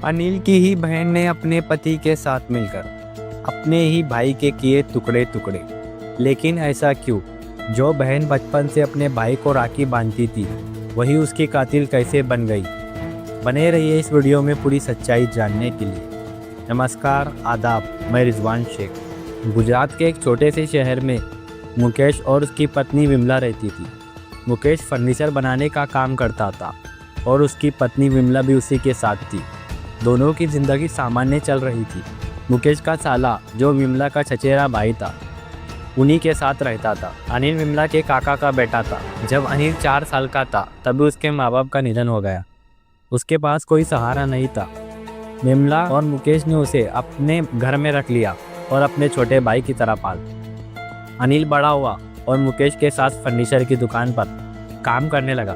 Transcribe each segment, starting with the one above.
अनिल की ही बहन ने अपने पति के साथ मिलकर अपने ही भाई के किए टुकड़े टुकड़े। लेकिन ऐसा क्यों? जो बहन बचपन से अपने भाई को राखी बांधती थी वही उसकी कातिल कैसे बन गई? बने रहिए इस वीडियो में पूरी सच्चाई जानने के लिए। नमस्कार, आदाब, मैं रिजवान शेख। गुजरात के एक छोटे से शहर में मुकेश और उसकी पत्नी विमला रहती थी। मुकेश फर्नीचर बनाने का काम करता था और उसकी पत्नी विमला भी उसी के साथ थी। दोनों की ज़िंदगी सामान्य चल रही थी। मुकेश का साला, जो विमला का चचेरा भाई था, उन्हीं के साथ रहता था। अनिल विमला के काका का बेटा था। जब अनिल 4 साल का था तभी उसके माँ बाप का निधन हो गया। उसके पास कोई सहारा नहीं था। विमला और मुकेश ने उसे अपने घर में रख लिया और अपने छोटे भाई की तरह पाल। अनिल बड़ा हुआ और मुकेश के साथ फर्नीचर की दुकान पर काम करने लगा।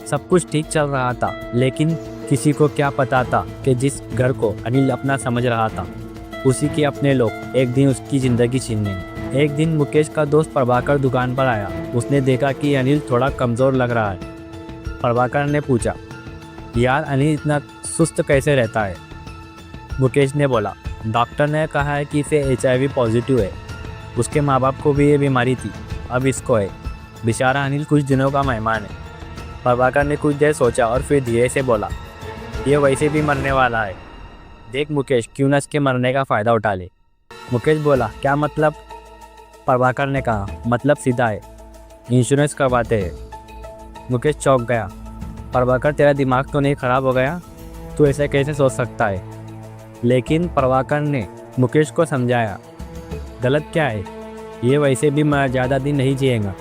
सब कुछ ठीक चल रहा था, लेकिन किसी को क्या पता था कि जिस घर को अनिल अपना समझ रहा था उसी के अपने लोग एक दिन उसकी ज़िंदगी छीन लेंगे। एक दिन मुकेश का दोस्त प्रभाकर दुकान पर आया। उसने देखा कि अनिल थोड़ा कमज़ोर लग रहा है। प्रभाकर ने पूछा, यार अनिल इतना सुस्त कैसे रहता है? मुकेश ने बोला, डॉक्टर ने कहा है कि इसे HIV पॉजिटिव है। उसके माँ बाप को भी ये बीमारी थी, अब इसको है। बेचारा अनिल कुछ दिनों का मेहमान है। प्रभाकर ने कुछ देर सोचा और फिर धीरे से बोला, ये वैसे भी मरने वाला है। देख मुकेश, क्यों न इसके मरने का फ़ायदा उठा ले। मुकेश बोला, क्या मतलब? प्रभाकर ने कहा, मतलब सीधा है, इंश्योरेंस करवाते हैं। मुकेश चौंक गया। प्रभाकर, तेरा दिमाग तो नहीं ख़राब हो गया? तू ऐसा कैसे सोच सकता है? लेकिन प्रभाकर ने मुकेश को समझाया, गलत क्या है? ये वैसे भी ज़्यादा दिन नहीं जिएगा।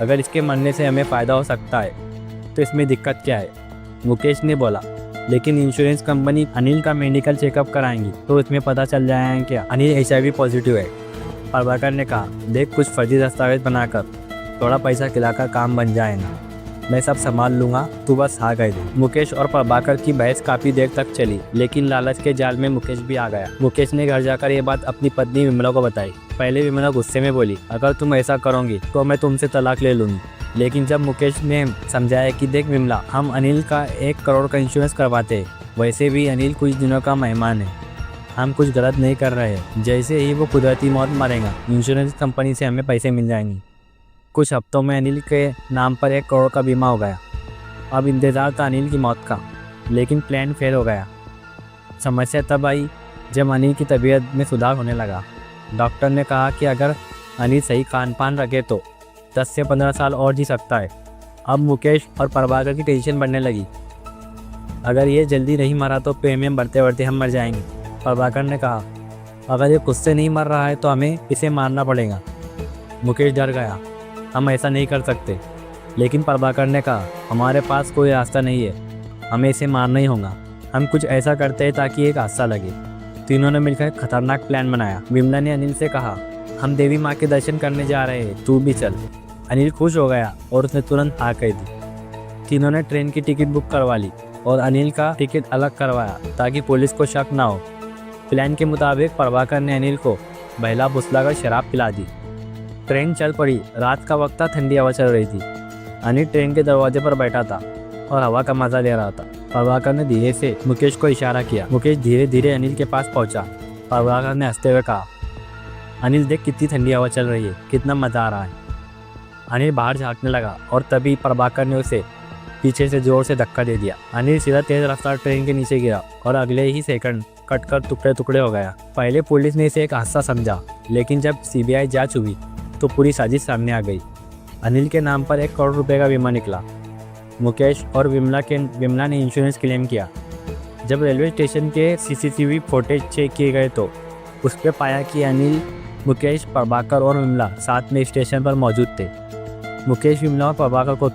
अगर इसके मरने से हमें फ़ायदा हो सकता है तो इसमें दिक्कत क्या है? मुकेश ने बोला, लेकिन इंश्योरेंस कंपनी अनिल का मेडिकल चेकअप कराएंगी तो इसमें पता चल जाएगा कि अनिल HIV पॉजिटिव है। प्रभाकर ने कहा, देख, कुछ फर्जी दस्तावेज बनाकर थोड़ा पैसा खिलाकर काम बन जाएगा। मैं सब संभाल लूँगा, तू बस हाँ कह दे। मुकेश और प्रभाकर की बहस काफ़ी देर तक चली, लेकिन लालच के जाल में मुकेश भी आ गया। मुकेश ने घर जाकर ये बात अपनी पत्नी विमला को बताई। पहले विमला गुस्से में बोली, अगर तुम ऐसा करोगी तो मैं तुमसे तलाक ले लूँगी। लेकिन जब मुकेश ने समझाया कि देख विमला, हम अनिल का 1 करोड़ का इंश्योरेंस करवाते हैं, वैसे भी अनिल कुछ दिनों का मेहमान है, हम कुछ गलत नहीं कर रहे हैं। जैसे ही वो कुदरती मौत मरेगा, इंश्योरेंस कंपनी से हमें पैसे मिल जाएंगे। कुछ हफ्तों में अनिल के नाम पर 1 करोड़ का बीमा हो गया। अब इंतज़ार था अनिल की मौत का, लेकिन प्लान फेल हो गया। समस्या तब आई जब अनिल की तबीयत में सुधार होने लगा। डॉक्टर ने कहा कि अगर अनिल सही खान पान रखे तो 10 से 15 साल और जी सकता है। अब मुकेश और प्रभाकर की टेंशन बढ़ने लगी। अगर ये जल्दी नहीं मरा तो प्रीमियम बढ़ते बढ़ते हम मर जाएंगे। प्रभाकर ने कहा, अगर ये खुद से नहीं मर रहा है तो हमें इसे मारना पड़ेगा। मुकेश डर गया, हम ऐसा नहीं कर सकते। लेकिन प्रभाकर ने कहा, हमारे पास कोई रास्ता नहीं है, हमें इसे मारना ही होगा। हम कुछ ऐसा करते हैं ताकि एक हादसा लगे। तीनों ने मिलकर एक खतरनाक प्लान बनाया। विमला ने अनिल से कहा, हम देवी माँ के दर्शन करने जा रहे हैं, तू भी चल। अनिल खुश हो गया और उसने तुरंत हाँ कह दी। तीनों ने ट्रेन की टिकट बुक करवा ली और अनिल का टिकट अलग करवाया ताकि पुलिस को शक ना हो। प्लान के मुताबिक प्रभाकर ने अनिल को बहला फुसलाकर शराब पिला दी। ट्रेन चल पड़ी। रात का वक्त था, ठंडी हवा चल रही थी। अनिल ट्रेन के दरवाजे पर बैठा था और हवा का मजा ले रहा था। प्रभाकर ने धीरे से मुकेश को इशारा किया। मुकेश धीरे धीरे अनिल के पास पहुंचा। प्रभाकर ने हंसते हुए कहा, अनिल देख, कितनी ठंडी हवा चल रही है, कितना मज़ा आ रहा है। अनिल बाहर झाँकने लगा और तभी प्रभाकर ने उसे पीछे से जोर से धक्का दे दिया। अनिल सीधा तेज रफ्तार ट्रेन के नीचे गिरा और अगले ही सेकंड कटकर टुकड़े टुकड़े हो गया। पहले पुलिस ने इसे एक हादसा समझा, लेकिन जब CBI जांच हुई तो पूरी साजिश सामने आ गई। अनिल के नाम पर 1 करोड़ रुपए का बीमा निकला। मुकेश और विमला ने इंश्योरेंस क्लेम किया। जब रेलवे स्टेशन के CCTV फुटेज चेक किए गए तो उस पर पाया कि अनिल, मुकेश, प्रभाकर और विमला साथ में स्टेशन पर मौजूद थे। मुकेश विमला और प्रभाकर को